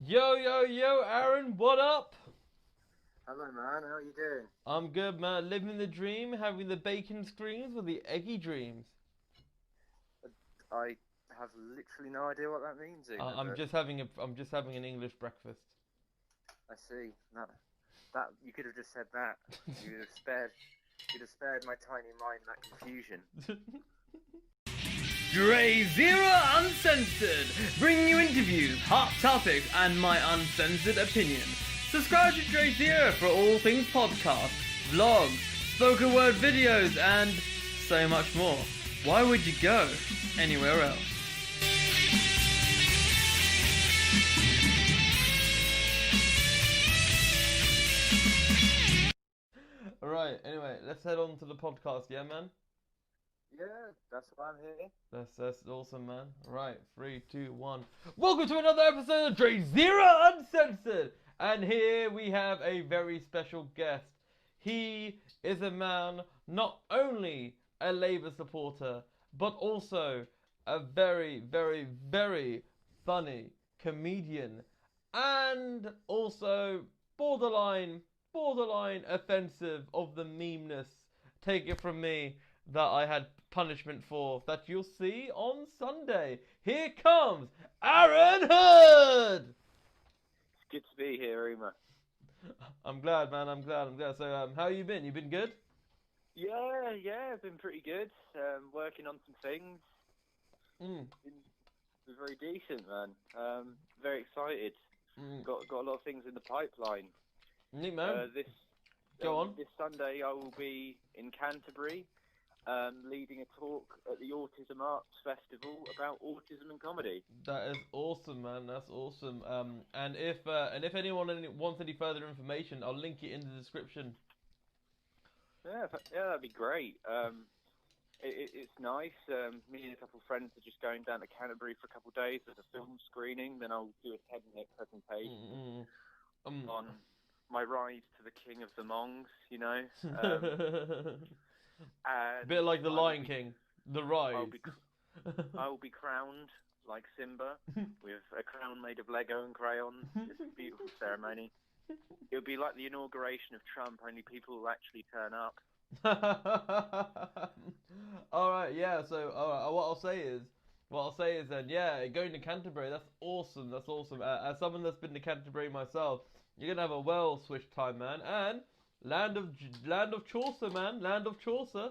Yo, yo, yo, Aaron, what up? Hello, man. How are you doing? I'm good, man. Living the dream, having the bacon screams or the eggy dreams. I have literally no idea what that means, Uma, I'm but just having an English breakfast. I see. That you could have just said that. You'd have spared my tiny mind that confusion. DrayZera Uncensored, bringing you interviews, hot topics, and my uncensored opinion. Subscribe to DrayZera for all things podcasts, vlogs, spoken word videos, and so much more. Why would you go anywhere else? Alright, anyway, let's head on to the podcast, yeah, man? Yeah, that's why I'm here. That's awesome, man. Right, 3, 2, 1. Welcome to another episode of DrayZera Uncensored! And here we have a very special guest. He is a man, not only a Labour supporter, but also a very, very, very funny comedian. And also borderline offensive of the memeness. Take it from me that I had punishment for that you'll see on Sunday. Here comes Aaron Hood! It's good to be here, Uma. I'm glad, man. I'm glad. So, how you been? You been good? Yeah, I've been pretty good. Working on some things. Been very decent, man. Very excited. Got a lot of things in the pipeline. Neat, man. Go on. This Sunday I will be in Canterbury, leading a talk at the Autism Arts Festival about autism and comedy. That is awesome, man. That's awesome. And if anyone wants any further information, I'll link it in the description. Yeah, that'd be great. It's nice. Me and a couple of friends are just going down to Canterbury for a couple of days as a film screening. Then I'll do a 10-minute presentation on my rise to the king of the Mongs, you know. A bit like the Lion King, the rise. I will be crowned like Simba with a crown made of Lego and crayons. It's a beautiful ceremony. It'll be like the inauguration of Trump, only people will actually turn up. All right, yeah. So, what I'll say is then, yeah, going to Canterbury. That's awesome. That's awesome. As someone that's been to Canterbury myself, you're gonna have a well switched time, man. And land of Chaucer, man. Land of Chaucer.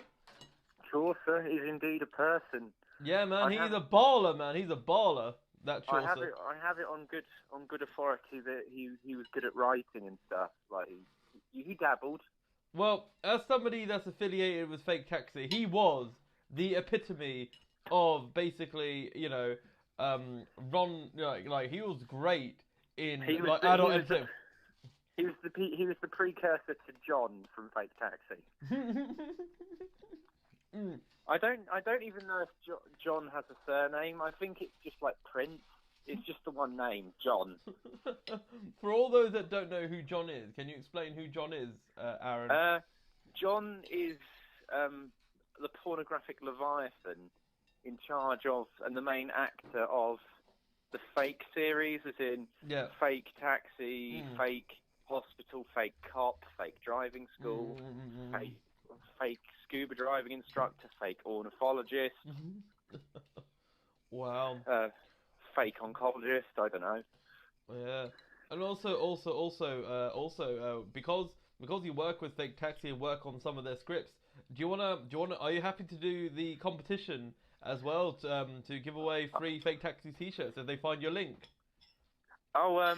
Chaucer is indeed a person. Yeah, man. He's a baller, man. He's a baller. That Chaucer. I have it on good authority that he was good at writing and stuff. Like he dabbled. Well, as somebody that's affiliated with Fake Taxi, he was the epitome of basically, Ron. Like he was great in adult entertainment. He was the precursor to John from Fake Taxi. I don't even know if John has a surname. I think it's just like Prince. It's just the one name, John. For all those that don't know who John is, can you explain who John is, Aaron? John is the pornographic Leviathan in charge of and the main actor of the Fake series, as in Fake Taxi, Fake Hospital, Fake Cop, Fake Driving School, fake scuba diving instructor, fake ornithologist. Wow. Fake oncologist. I don't know. Yeah, and also, because you work with Fake Taxi and work on some of their scripts, are you happy to do the competition as well to give away free Fake Taxi T-shirts if they find your link? Oh,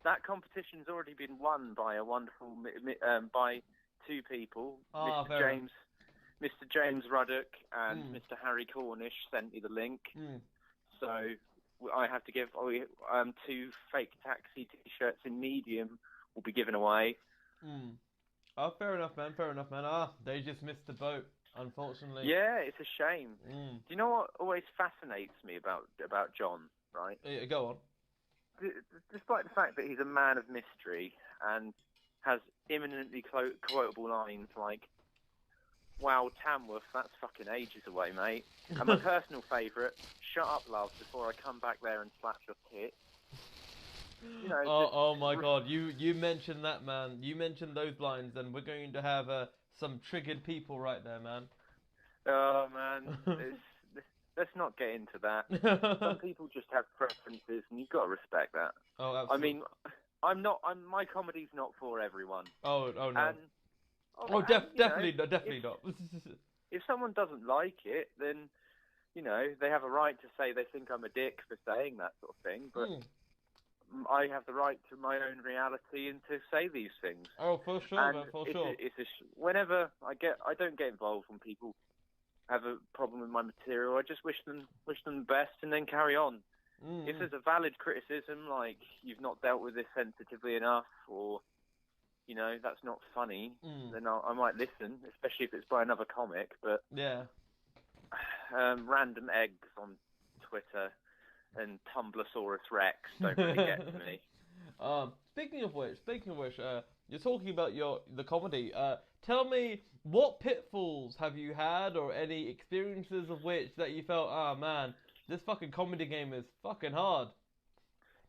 that competition's already been won by a wonderful by two people, Mr. James Ruddock and Mr. Harry Cornish sent me the link. So I have to give 2 Fake Taxi T-shirts in medium will be given away. Oh, fair enough, man. They just missed the boat, unfortunately. Yeah, it's a shame. Do you know what always fascinates me about John, right? Yeah, go on. Despite the fact that he's a man of mystery and has imminently quotable lines like, "Wow, Tamworth, that's fucking ages away, mate." And my personal favourite, "Shut up, love, before I come back there and slap your tit." You know. Oh my God! You mentioned that, man. You mentioned those lines, and we're going to have some triggered people right there, man. Oh man, let's not get into that. Some people just have preferences, and you've got to respect that. Oh, absolutely. I mean, my comedy's not for everyone. Oh no. And, Definitely not. If someone doesn't like it, then you know they have a right to say they think I'm a dick for saying that sort of thing. But I have the right to my own reality and to say these things. Oh, for sure, and man, for sure. Whenever I don't get involved when people have a problem with my material. I just wish them the best and then carry on. If there's a valid criticism, like you've not dealt with this sensitively enough, or you know that's not funny, then I might listen, especially if it's by another comic. But yeah, random eggs on Twitter and Tumblosaurus Rex don't really get to me. Speaking of which, you're talking about the comedy. Tell me, what pitfalls have you had, or any experiences of which that you felt, oh man, this fucking comedy game is fucking hard?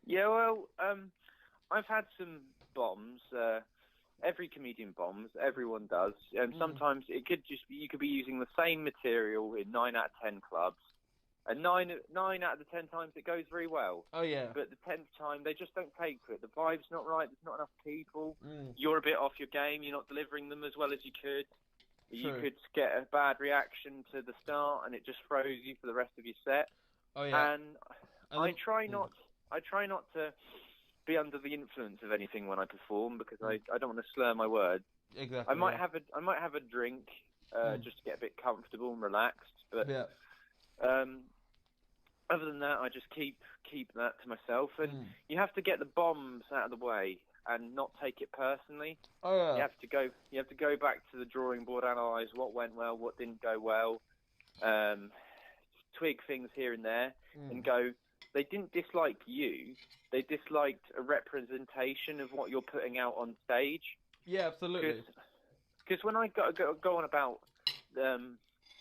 Yeah, well, I've had some bombs. Every comedian bombs. Everyone does. And sometimes it could just be, you could be using the same material in 9 out of 10 clubs. And 9 out of the 10 times it goes very well. Oh yeah. But the 10th time they just don't take to it. The vibe's not right. There's not enough people. You're a bit off your game. You're not delivering them as well as you could. True. You could get a bad reaction to the start, and it just throws you for the rest of your set. Oh yeah. And I try not to be under the influence of anything when I perform, because I don't want to slur my words. Exactly. I might have a drink just to get a bit comfortable and relaxed. But yeah. Other than that, I just keep that to myself, and you have to get the bombs out of the way and not take it personally. Oh yeah. You have to go back to the drawing board, analyze what went well, what didn't go well, twig things here and there, and go. They didn't dislike you; they disliked a representation of what you're putting out on stage. Yeah, absolutely. Because when I go on about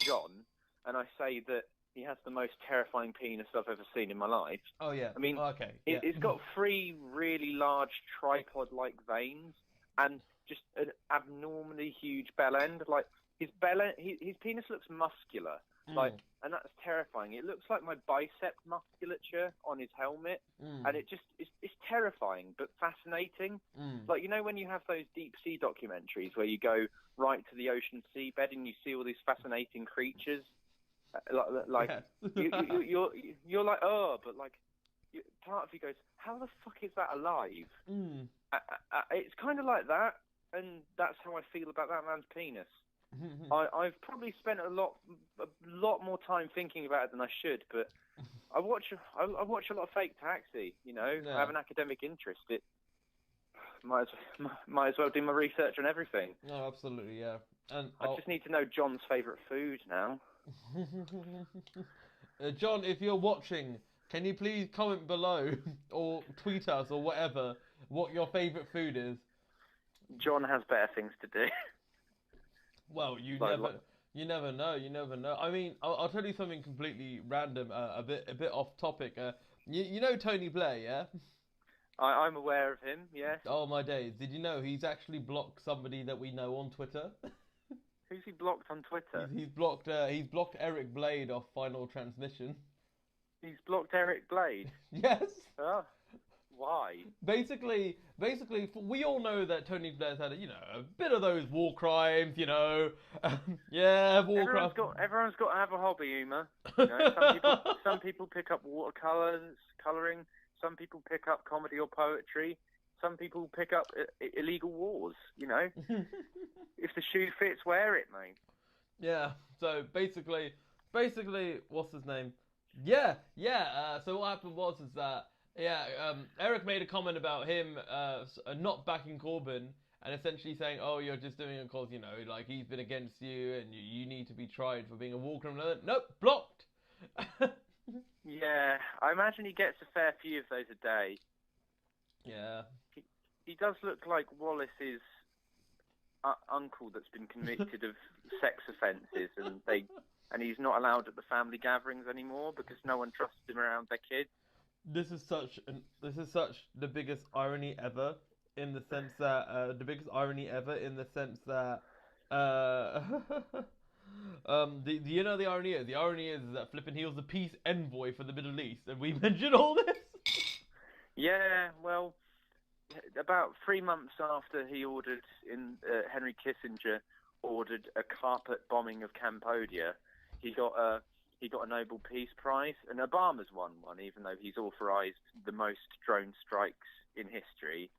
John, and I say that he has the most terrifying penis I've ever seen in my life. Oh yeah. I mean, okay. Yeah. It's got 3 really large tripod-like veins and just an abnormally huge bell end. Like his penis looks muscular, like, and that's terrifying. It looks like my bicep musculature on his helmet, and it's terrifying but fascinating. Like, you know when you have those deep sea documentaries where you go right to the ocean seabed and you see all these fascinating creatures. Like you're like, oh, but like part of you goes, how the fuck is that alive? It's kind of like that, and that's how I feel about that man's penis. I've probably spent a lot more time thinking about it than I should, but I watch a lot of Fake Taxi. You know, I have an academic interest. It might as well do my research on everything. No, absolutely, yeah. And I just need to know John's favourite food now. John, if you're watching, can you please comment below or tweet us or whatever what your favourite food is? John has better things to do. Well, you never know. I mean, I'll tell you something completely random, a bit off topic. You know Tony Blair, yeah? I'm aware of him, yes. Oh my days! Did you know he's actually blocked somebody that we know on Twitter? Who's he blocked on Twitter? He's blocked Eric Blade off Final Transmission. He's blocked Eric Blade? Yes. Why? Basically, we all know that Tony Blair's had a bit of those war crimes, war crimes. Everyone's got to have a hobby, Uma. You know, some people pick up colouring. Some people pick up comedy or poetry. Some people pick up illegal wars. You know, if the shoe fits, wear it, mate. Yeah. So basically, what's his name? Yeah. So what happened was that. Eric made a comment about him not backing Corbyn and essentially saying, oh, you're just doing it because, like he's been against you and you need to be tried for being a war criminal. Nope, blocked. Yeah, I imagine he gets a fair few of those a day. Yeah. He does look like Wallace's uncle that's been convicted of sex offences and he's not allowed at the family gatherings anymore because no one trusts him around their kids. this is such the biggest irony ever, in the sense that you know the irony is? The irony is that flipping he was the peace envoy for the Middle East, and we mentioned all this. Yeah, well, about 3 months after Henry Kissinger ordered a carpet bombing of Cambodia, he got a Nobel Peace Prize, and Obama's won one, even though he's authorized the most drone strikes in history.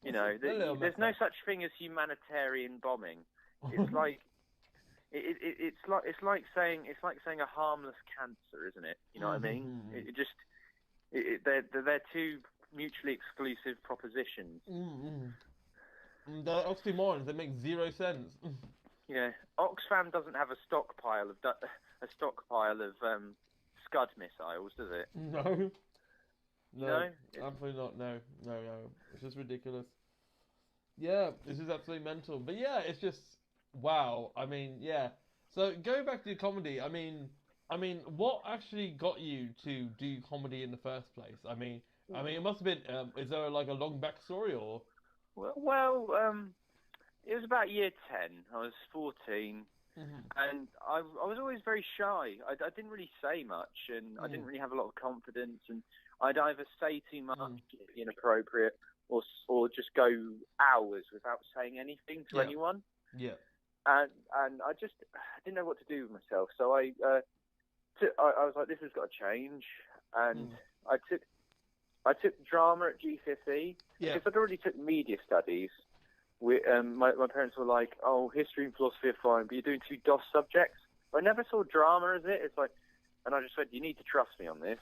You know, there's no such thing as humanitarian bombing. It's like it's like saying a harmless cancer, isn't it? You know what I mean? They're two mutually exclusive propositions. They're oxymorons. They make zero sense. Yeah, Oxfam doesn't have a stockpile of Scud missiles, does it? No, absolutely not. No. It's just ridiculous. Yeah, this is absolutely mental. But yeah, it's just wow. I mean, yeah. So going back to comedy, I mean, what actually got you to do comedy in the first place? I mean, it must have been. Is there like a long backstory or? Well, it was about year 10. I was 14, and I was always very shy. I didn't really say much, and I didn't really have a lot of confidence, and I'd either say too much, inappropriate, or just go hours without saying anything to anyone. Yeah. And I didn't know what to do with myself, so I was like, this has got to change, and I took drama at GCSE because I'd already took media studies. My parents were like, oh, history and philosophy are fine, but you're doing 2 DOS subjects. I never saw drama as it. It's like, and I just said, you need to trust me on this.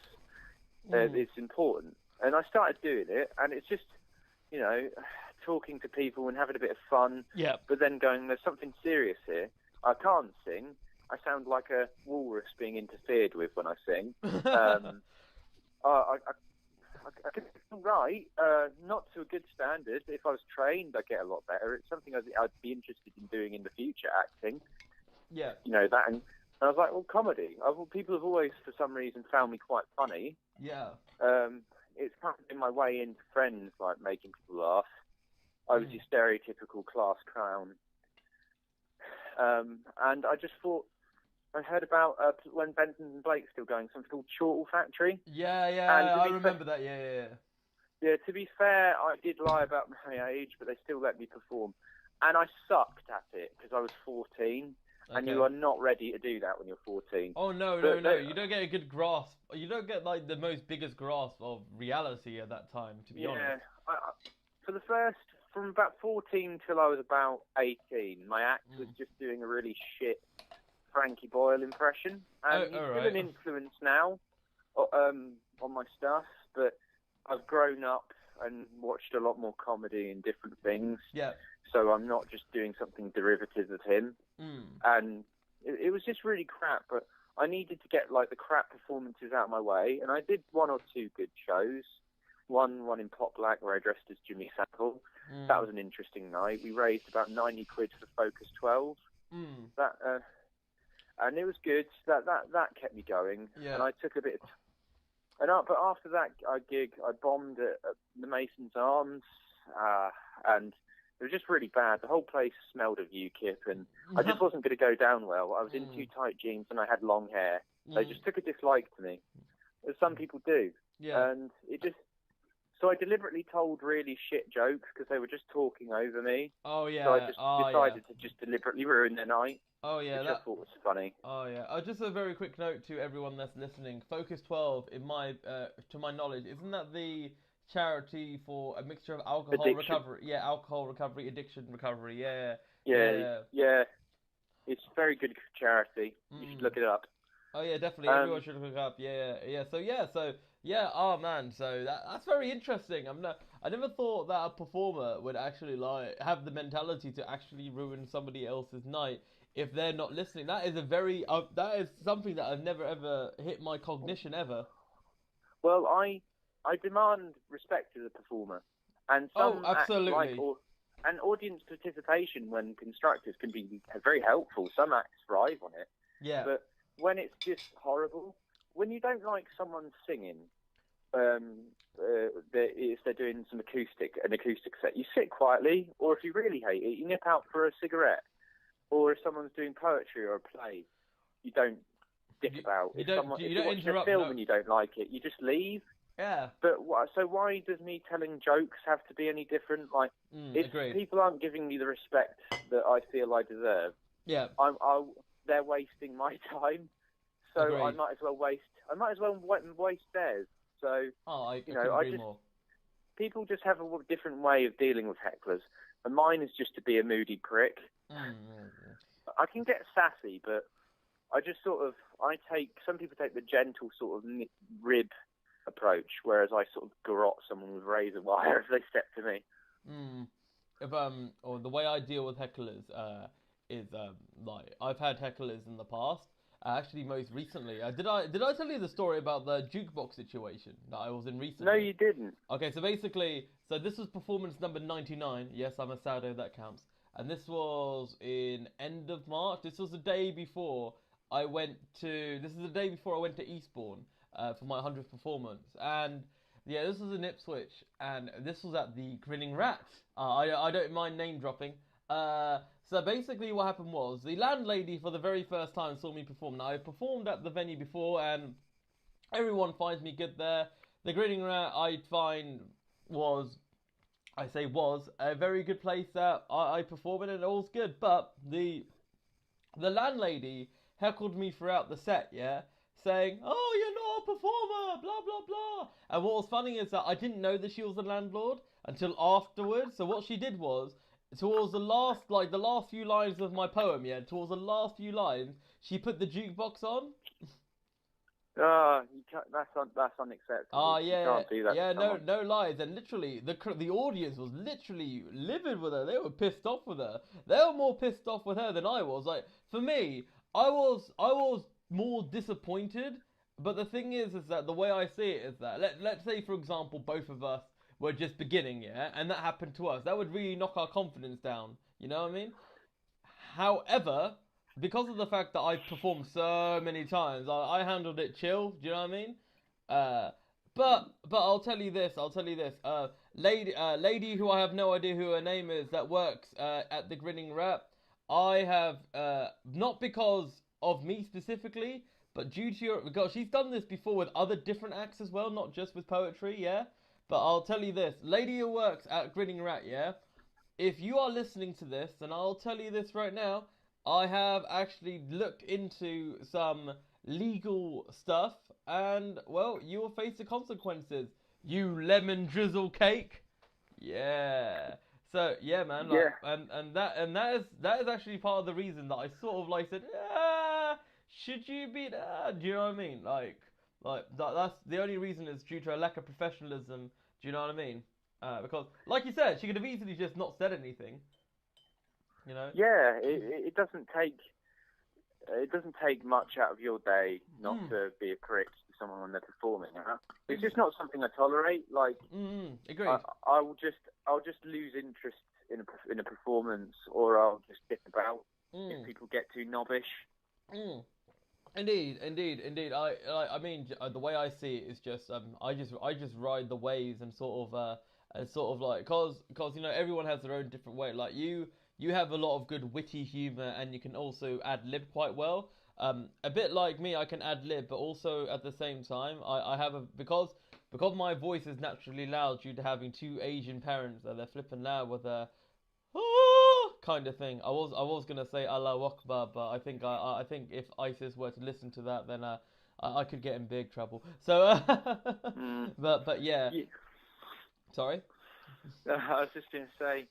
It's important. And I started doing it, and it's just, you know, talking to people and having a bit of fun. Yeah. But then going, there's something serious here. I can't sing. I sound like a walrus being interfered with when I sing. I can write, not to a good standard. If I was trained, I'd get a lot better. It's something I'd be interested in doing in the future, acting. Yeah. You know, that. And I was like, well, comedy. People have always, for some reason, found me quite funny. Yeah. It's kind of been my way into Friends, like making people laugh. I was your stereotypical class clown. And I just thought, I heard about when Benson and Blake's still going, something called Chortle Factory. Yeah, I remember that. Yeah. Yeah, to be fair, I did lie about my age, but they still let me perform. And I sucked at it because I was 14, and you are not ready to do that when you're 14. Oh, no. You don't get a good grasp. You don't get, like, the biggest grasp of reality at that time, to be honest. Yeah, from about 14 till I was about 18, my act was just doing a really shit Frankie Boyle impression, and he's still an influence now on my stuff, but I've grown up and watched a lot more comedy and different things, so I'm not just doing something derivative of him, and it was just really crap, but I needed to get like the crap performances out of my way, and I did 1 or 2 good shows. One in Pop Black where I dressed as Jimmy Savile. That was an interesting night. We raised about 90 quid for Focus 12. And it was good. That kept me going. Yeah. And I took a bit of but after that gig, I bombed at the Mason's Arms, and it was just really bad. The whole place smelled of UKIP, and I just wasn't going to go down well. I was in too tight jeans, and I had long hair. They just took a dislike to me, as some people do. Yeah. And so I deliberately told really shit jokes because they were just talking over me. Oh, yeah. So I just decided to just deliberately ruin their night. Oh, yeah. Which I thought was funny. Oh, yeah. Just a very quick note to everyone that's listening. Focus 12, to my knowledge, isn't that the charity for a mixture of alcohol recovery? Yeah, alcohol recovery, addiction recovery. Yeah. It's a very good charity. You should look it up. Oh, yeah, definitely. Everyone should look it up. Yeah. So, oh man, so that's very interesting. I never thought that a performer would actually have the mentality to actually ruin somebody else's night if they're not listening. That is that is something that I've never ever hit my cognition ever. Well, I demand respect to the performer, and some absolutely. And audience participation when constructive can be very helpful. Some acts thrive on it. Yeah. But when it's just horrible, when you don't like someone singing, if they're doing an acoustic set, you sit quietly, or if you really hate it, you nip out for a cigarette. Or if someone's doing poetry or a play, you don't dick about. If you're watching a film and you don't like it, you just leave. Yeah. But so why does me telling jokes have to be any different? Like, if people aren't giving me the respect that I feel I deserve, yeah, they're wasting my time. So agreed. I might as well waste theirs. So I agree more. People just have a different way of dealing with hecklers, and mine is just to be a moody prick. I can get sassy, but I just some people take the gentle sort of rib approach, whereas I sort of garrote someone with razor wire if they step to me. Or the way I deal with hecklers is like, I've had hecklers in the past. Actually, most recently, did I tell you the story about the jukebox situation that I was in recently? No, you didn't. Okay, so basically, this was performance number 99. Yes, I'm a sado, that counts. And this was in end of March. This was the day before I went to Eastbourne for my 100th performance. And yeah, this was in Ipswich, and this was at the Grinning Rat. I don't mind name dropping. So basically what happened was, the landlady for the very first time saw me perform. Now, I performed at the venue before, and everyone finds me good there. The Grinning Rat, I find, was a very good place that I perform in, and it all's good. But the landlady heckled me throughout the set, yeah, saying, "Oh, you're not a performer, blah, blah, blah." And what was funny is that I didn't know that she was the landlord until afterwards. So what she did was, towards the last few lines of my poem, yeah, towards the last few lines, she put the jukebox on. You can't, that's unacceptable. Yeah, you can't do that. Yeah, no lies. And literally, the audience was literally livid with her. They were pissed off with her. They were more pissed off with her than I was. Like, for me, I was more disappointed. But the thing is that the way I see it is that, let's say, for example, both of us were just beginning, yeah, and that happened to us. That would really knock our confidence down. You know what I mean? However, because of the fact that I've performed so many times, I handled it chill. Do you know what I mean? But I'll tell you this. Lady who I have no idea who her name is, that works at the Grinning Rat. I have not because of me specifically, but due to because she's done this before with other different acts as well, not just with poetry. Yeah. But I'll tell you this, lady who works at Grinning Rat, yeah? If you are listening to this, and I'll tell you this right now, I have actually looked into some legal stuff, and, well, you will face the consequences. You lemon drizzle cake. Yeah. So, yeah, man. Like, yeah. And that is actually part of the reason that I sort of like said, should you be there? Do you know what I mean? Like that's the only reason is due to a lack of professionalism. Do you know what I mean? Because, like you said, she could have easily just not said anything. You know? Yeah, it doesn't take much out of your day not to be a prick to someone when they're performing. Huh? It's just not something I tolerate. Like, agreed. I'll just lose interest in a performance, or I'll just dip about if people get too knobbish. Indeed. I mean, the way I see it is just I just ride the waves and sort of like, cause you know, everyone has their own different way. Like you have a lot of good witty humor, and you can also ad lib quite well. A bit like me, I can ad lib, but also at the same time, I have because my voice is naturally loud due to having two Asian parents that they're flipping loud with a kind of thing. I was gonna say Allahu Akbar, but I think if ISIS were to listen to that, then I could get in big trouble. So, but yeah. Sorry. I was just gonna say,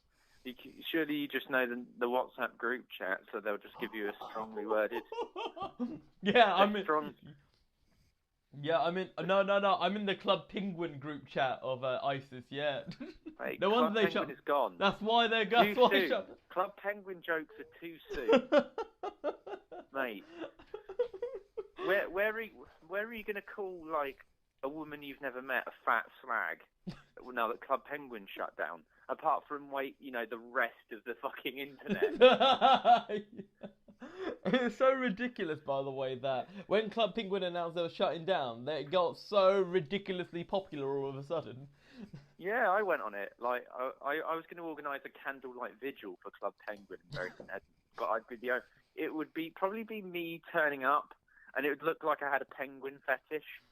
surely you just know the WhatsApp group chat, so they'll just give you a strongly worded. Yeah, strong. Yeah, I'm in. No. I'm in the Club Penguin group chat of ISIS. Yeah. Hey, no wonder they shut. Is gone. That's why they're gone. Club Penguin jokes are too soon, mate. Where are you gonna call like a woman you've never met a fat slag? Now that Club Penguin shut down, apart from the rest of the fucking internet. It's so ridiculous, by the way, that when Club Penguin announced they were shutting down, they got so ridiculously popular all of a sudden. Yeah, I went on it. Like, I was going to organise a candlelight vigil for Club Penguin in Buryton Edmonds, but it would probably be me turning up, and it would look like I had a penguin fetish.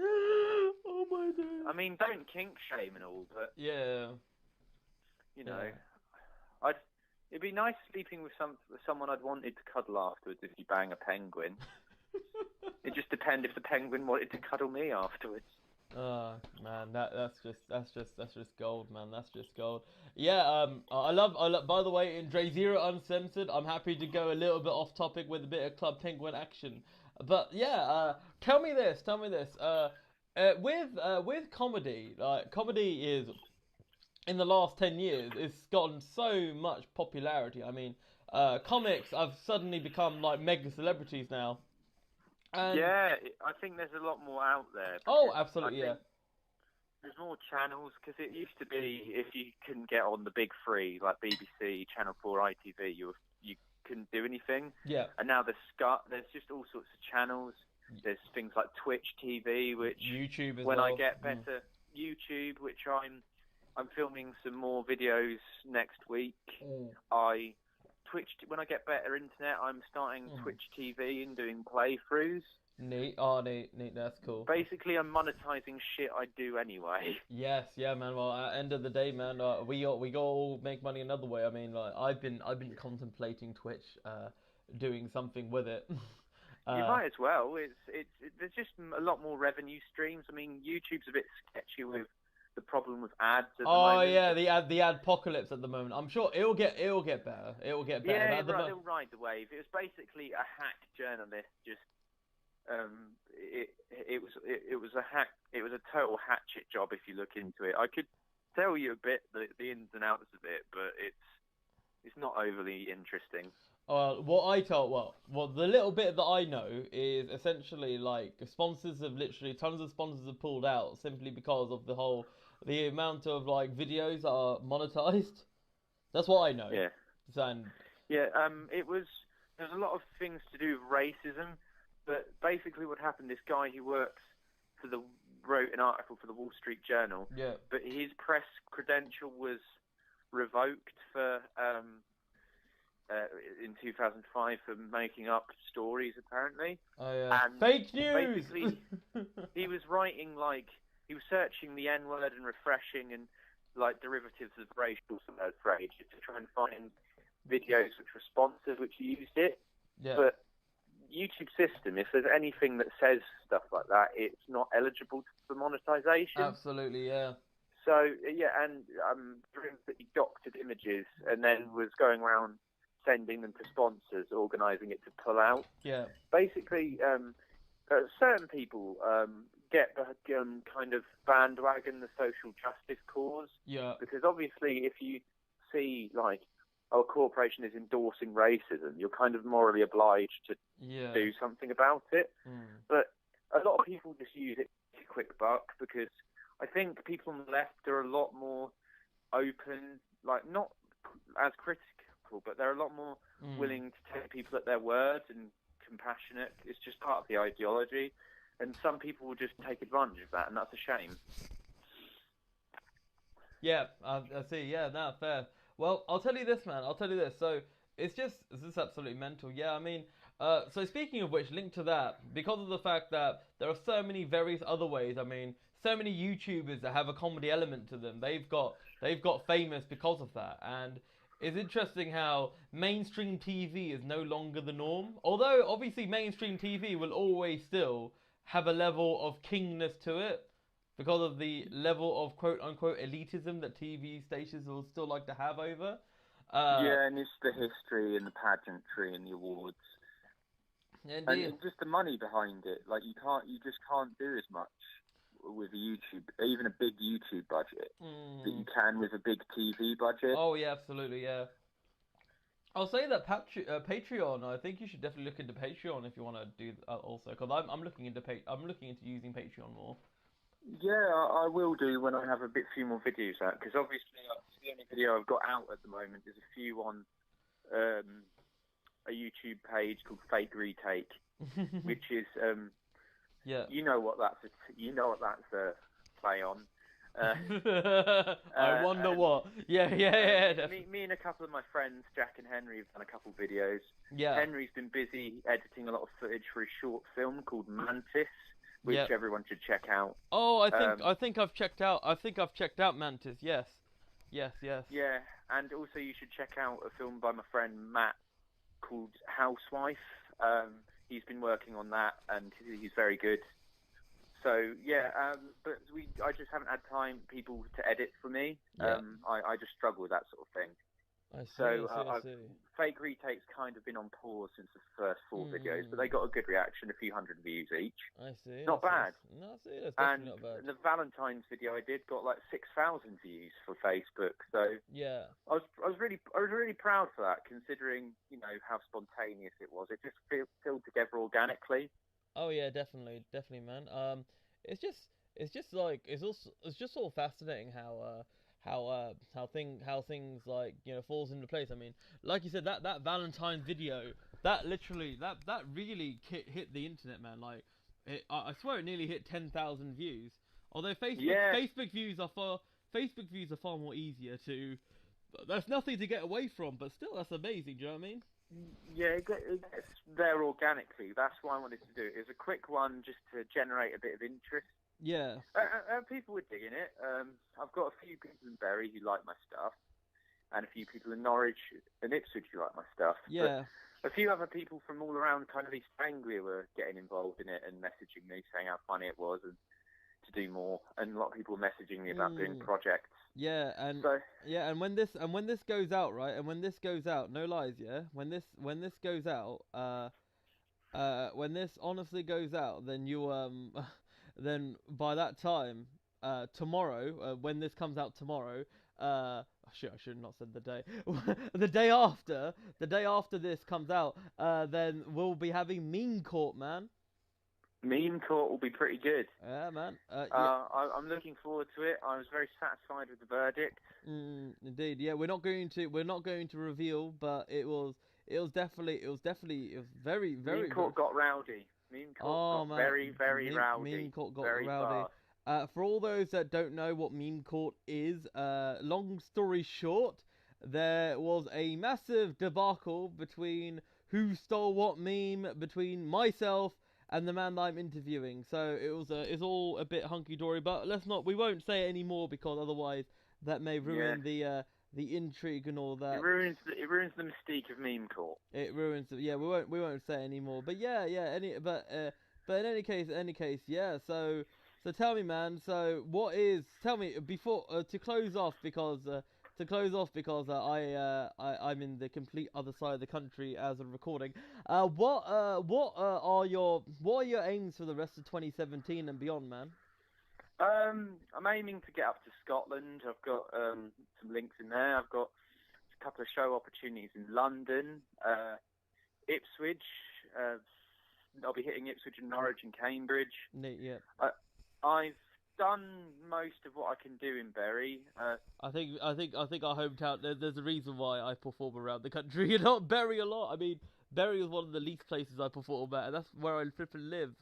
Oh my days. I mean, don't kink shame and all, but yeah, you know, it'd be nice sleeping with someone I'd wanted to cuddle afterwards if you bang a penguin. It just depends if the penguin wanted to cuddle me afterwards. Oh man, that's just gold, man. That's just gold. Yeah, I love. By the way, in DrayZera Uncensored, I'm happy to go a little bit off topic with a bit of Club Penguin action. But yeah, tell me this. With comedy, like comedy is in the last 10 years, it's gotten so much popularity. I mean, comics have suddenly become like mega celebrities now. And yeah, I think there's a lot more out there. Oh, absolutely, yeah. There's more channels, because it used to be if you couldn't get on the big three, like BBC, Channel 4, ITV, you couldn't do anything. Yeah. And now there's just all sorts of channels. There's things like Twitch TV, which YouTube as when well. I get better, YouTube, which I'm filming some more videos next week. When I get better internet, I'm starting Twitch TV and doing playthroughs. Neat, that's cool. Basically, I'm monetizing shit I do anyway. Yes, yeah, man. Well, at the end of the day, man, we all make money another way. I mean, like, I've been contemplating Twitch, doing something with it. You might as well. There's just a lot more revenue streams. I mean, YouTube's a bit sketchy with the problem with ads at the moment. Yeah, the adpocalypse at the moment. I'm sure it'll get better. It'll get better. Yeah, it'll ride the wave. It was basically a hack journalist. Just it was a total hatchet job if you look into it. I could tell you a bit the ins and outs of it, but it's not overly interesting. The little bit that I know is essentially like tons of sponsors have pulled out simply because of the amount of like videos that are monetized. That's what I know. Yeah. There's a lot of things to do with racism, but basically what happened, this guy who wrote an article for the Wall Street Journal. Yeah. But his press credential was revoked in 2005 for making up stories, apparently. Oh yeah. And fake news. Basically, he was searching the N-word and refreshing and like derivatives of racial slurs for ages to try and find videos which were sponsored, which used it. Yeah. But YouTube system, if there's anything that says stuff like that, it's not eligible for monetization. Absolutely, yeah. So yeah, and he doctored images and then was going around sending them to sponsors, organising it to pull out. Yeah. Basically, certain people get kind of bandwagon the social justice cause. Yeah. Because obviously, if you see like, a corporation is endorsing racism, you're kind of morally obliged to do something about it. But a lot of people just use it to quick buck, because I think people on the left are a lot more open, like not as critical, but they're a lot more willing to take people at their words and compassionate. It's just part of the ideology, and some people will just take advantage of that, and that's a shame. Yeah, I see. Yeah, no, fair. Well, I'll tell you this, man. So it's just absolutely mental. Yeah, I mean, so speaking of which, linked to that, because of the fact that there are so many various other ways. I mean, so many YouTubers that have a comedy element to them. They've got famous because of that, and it's interesting how mainstream TV is no longer the norm. Although obviously mainstream TV will always still have a level of kingness to it, because of the level of quote-unquote elitism that TV stations will still like to have over. Yeah, and it's the history and the pageantry and the awards. Indeed. And just the money behind it. Like, you just can't do as much with YouTube, even a big YouTube budget, that you can with a big TV budget. Oh, yeah, absolutely, yeah. I'll say that Patreon. I think you should definitely look into Patreon if you want to do also, because I'm looking into using Patreon more. Yeah, I will do when I have a few more videos out, because obviously the only video I've got out at the moment is a few on a YouTube page called Fake Retake, which is yeah. You know what that's a play on. I wonder what. Yeah. Me and a couple of my friends, Jack and Henry, have done a couple videos. Yeah. Henry's been busy editing a lot of footage for a short film called Mantis, which everyone should check out. Oh, I think I've checked out. I think I've checked out Mantis. Yes. Yeah, and also you should check out a film by my friend Matt called Housewife. He's been working on that, and he's very good. So but I just haven't had people to edit for me. Yeah. I just struggle with that sort of thing. I see. Fake Retake's kind of been on pause since the first 4 videos, but they got a good reaction, a few hundred views each. I see. Not bad. No, I see. That's definitely not bad. And the Valentine's video I did got like 6,000 views for Facebook. So yeah, I was really proud for that, considering how spontaneous it was. It just filled together organically. Oh yeah, definitely, man. It's just all fascinating how things like falls into place. I mean, like you said, that Valentine video, that really hit the internet, man. Like, I swear it nearly hit 10,000 views. Although Facebook views are far more easier to. There's nothing to get away from, but still, that's amazing. Do you know what I mean? Yeah, it gets there organically. That's why I wanted to do it. It was a quick one just to generate a bit of interest. Yeah. People were digging it. I've got a few people in Bury who like my stuff, and a few people in Norwich and Ipswich who like my stuff. Yeah. But a few other people from all around kind of East Anglia were getting involved in it and messaging me saying how funny it was and to do more. And a lot of people were messaging me about doing projects. Yeah, and when this goes out, right? And when this goes out, no lies, yeah. When this goes out, when this honestly goes out, then you then by that time, tomorrow, when this comes out tomorrow, I should not said the day. the day after this comes out, then we'll be having Meme Court, man. Meme Court will be pretty good. Yeah, man. I'm looking forward to it. I was very satisfied with the verdict. Indeed, yeah. We're not going to reveal, but it was definitely very Meme Court got rowdy. Meme Court got very rowdy. Meme Court got very rowdy. For all those that don't know what Meme Court is, long story short, there was a massive debacle between who stole what meme between myself and the man that I'm interviewing. So it's all a bit hunky dory, but we won't say it anymore because otherwise that may ruin the intrigue and all that. It ruins the mystique of Meme Court. It ruins it. Yeah, we won't say it anymore. But but in any case, yeah. So tell me, man. So tell me before to close off because. I'm in the complete other side of the country as of recording. What are your aims for the rest of 2017 and beyond, man? I'm aiming to get up to Scotland. I've got some links in there. I've got a couple of show opportunities in London, Ipswich. I'll be hitting Ipswich and Norwich and Cambridge. Neat, yeah. I've done most of what I can do in Bury. I think our hometown. There's a reason why I perform around the country and not Bury a lot. I mean, Bury is one of the least places I perform at, and that's where I flipping live.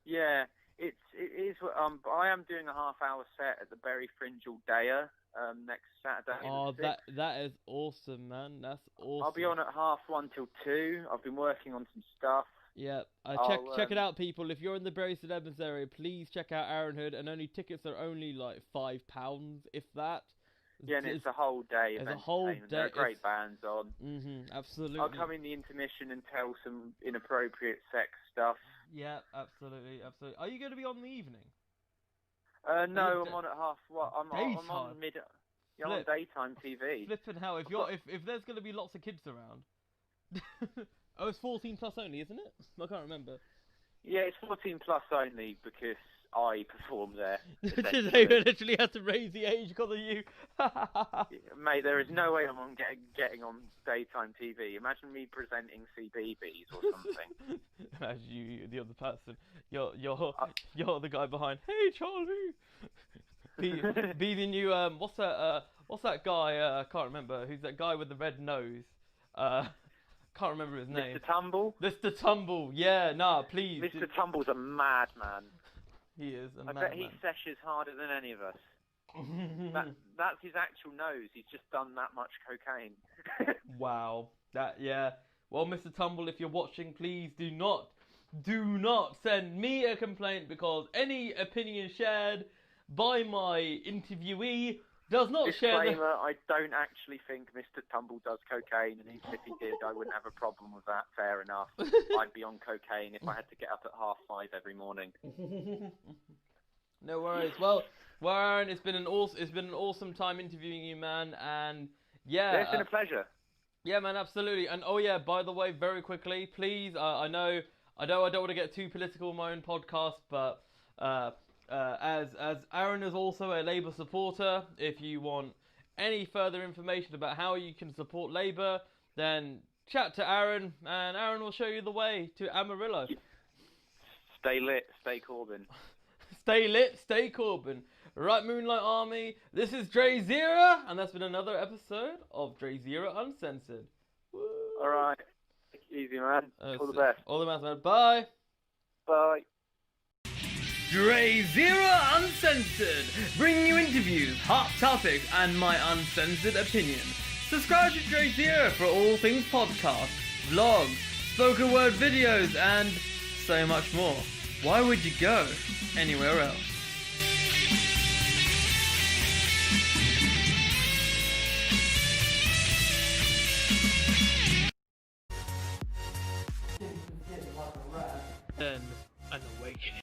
Yeah, it is. I am doing a half-hour set at the Bury Fringe all dayer next Saturday. Oh, that is awesome, man. That's awesome. I'll be on at 1:30 till 2. I've been working on some stuff. Yeah, check it out, people. If you're in the Bury St Edmunds area, please check out Aaron Hood, and tickets are only like £5, if that. Yeah, and it's a whole day. It's a whole day. There are great bands on. Absolutely. I'll come in the intermission and tell some inappropriate sex stuff. Yeah, absolutely. Are you going to be on in the evening? No, I'm on at I'm on mid. Yeah, on daytime TV. Flipping hell! If there's going to be lots of kids around. Oh, it's 14 plus only, isn't it? I can't remember. Yeah, it's 14 plus only because I perform there. They literally had to raise the age because of you. Mate, there is no way I'm on getting on daytime TV. Imagine me presenting CBeebies or something. Imagine you, the other person. You're the guy behind. Hey, Charlie. Be the new what's that guy? I can't remember. Who's that guy with the red nose? Can't remember his name. Mr. Tumble? Mr. Tumble, yeah, nah, please. Mr. Tumble's a madman. He is a madman. I bet he sessions harder than any of us. That's his actual nose. He's just done that much cocaine. Wow. Yeah. Well, Mr. Tumble, if you're watching, please do not send me a complaint, because any opinion shared by my interviewee does not share the... Disclaimer, I don't actually think Mr. Tumble does cocaine, and even if he did, I wouldn't have a problem with that. Fair enough. I'd be on cocaine if I had to get up at 5:30 every morning. No worries. Well, Aaron, it's been an awesome time interviewing you, man, and yeah, it's been a pleasure. Yeah, man, absolutely. And oh yeah, by the way, very quickly, please, I know I don't want to get too political in my own podcast, but as Aaron is also a Labour supporter, if you want any further information about how you can support Labour, then chat to Aaron, and Aaron will show you the way to Amarillo. Stay lit, stay Corbyn. Stay lit, stay Corbyn. Right, Moonlight Army, this is DrayZera, and that's been another episode of DrayZera Uncensored. Alright, take it easy, man. All the best. All the best, man. Bye. Bye. DrayZera Uncensored, bringing you interviews, hot topics, and my uncensored opinion. Subscribe to DrayZera for all things podcasts, vlogs, spoken word videos, and so much more. Why would you go anywhere else? Then an awakening.